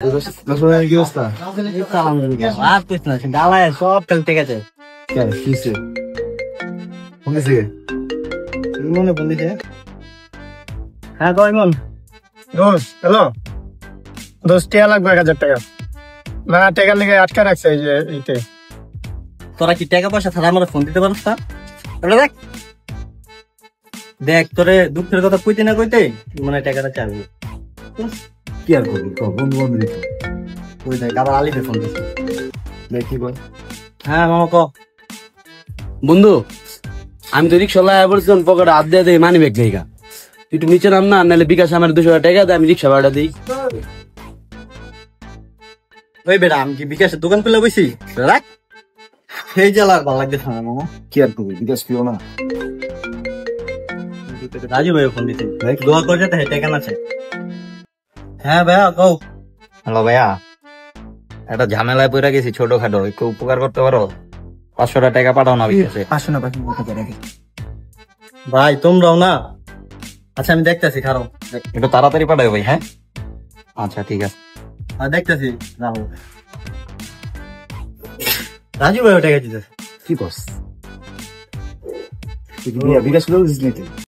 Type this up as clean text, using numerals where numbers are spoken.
কি অবস্থা? আর কিছু না, ডালায় সব ফেলতে গেছে। মনে ফোন দিছে। হ্যাঁ কয়মন হ্যালো দোস্ত, টিয়া লাগবে 1,000 টাকা। না, টাকার লিগে আটকা রাখছে এই যে এইতে। তোরা কি টাকা পয়সা ছাড়া আমার ফোন দিতে পারছ না? দেখ দেখ, তোরে দুঃখের কথা কইতে না কইতে মানে টাকাটা চাইবি। কি আর করবি? বন্ধু বান্ধব ওই দেখ আবার আলিফে ফোন দিছে। দেখি বল। হ্যাঁ মামা ক। বন্ধু, আমি তো রিক্সা লাগা বলছিলাম, পকেটে হাত দিয়ে দেই মানি ব্যাগ নেই গা। তুই একটু নিচে নাম না, নাহলে বিকাশ আমার 200 টাকা দেয়, আমি রিক্সা ভাড়া দিই। ওই বেটা, আমি কি বিকাশের দোকান খুলে বসি? রাখ সেই জ্বালা আর ভালো লাগতেছে না মামা। কি আর করবি? বিকাশ পিও না। রাজু ভাই ফোন দিতে দোয়া করে যেতে টাকা আছে। হ্যাঁ ভাইয়া কও। হ্যালো ভাইয়া, একটা ঝামেলায় পড়ে গেছি ছোটখাটো, একটু উপকার করতে পারো? 500 টাকা পাঠাও না বিকাশে। ভাই তোমরাও না। আচ্ছা আমি দেখতেছি, খারাপ একটু তাড়াতাড়ি পাঠাও ভাই। হ্যাঁ আচ্ছা ঠিক আছে। দেখতেছি। রাজু ভাই টাকা দিতেছে। কি করস? তুই কি বিকাশ করে দিস নাকি?